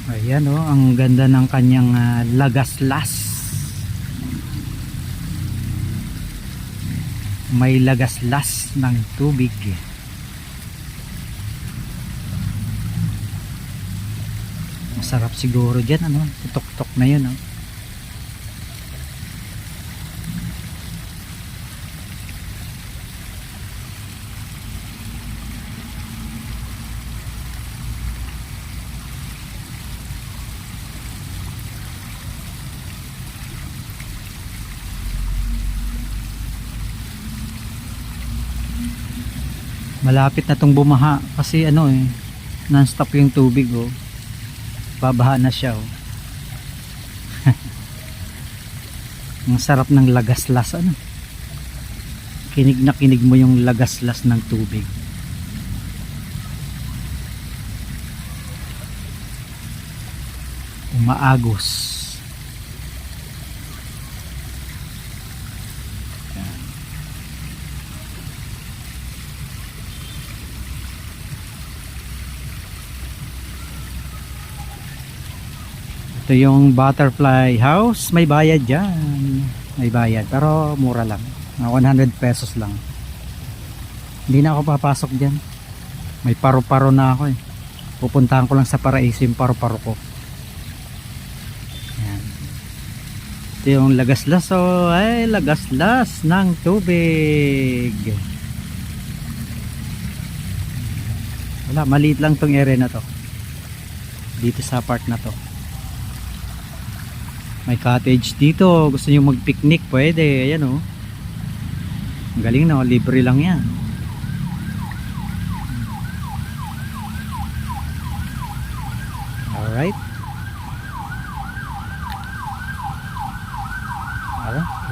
Ayan oh, ang ganda ng kanyang lagaslas. May lagaslas ng tubig. Masarap siguro dyan, ano? Tutok-tok na yun, oh. Malapit na tong bumaha kasi ano eh, non-stop yung tubig oh. Babaha na siya oh. Ang sarap ng lagaslas, ano. Kinig na kinig mo yung lagaslas ng tubig. Umaagos. Ito yung butterfly house. May bayad dyan. May bayad. Pero mura lang. 100 pesos lang. Hindi na ako papasok dyan. May paru-paro na ako eh. Pupuntahan ko lang sa Paraiso yung paru-paro ko. Ayan. Ito yung lagaslas. Oh, ay lagaslas ng tubig. Wala, maliit lang tong area na to. Dito sa part na to. May cottage dito. Gusto niyo mag-picnic, pwede. Ayan oh. Ang galing na, libre lang yan. Alright.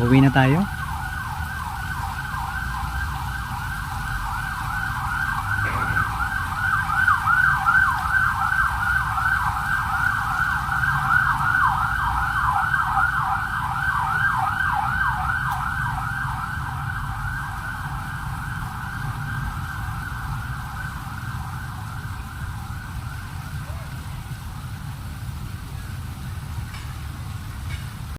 Uwi na tayo.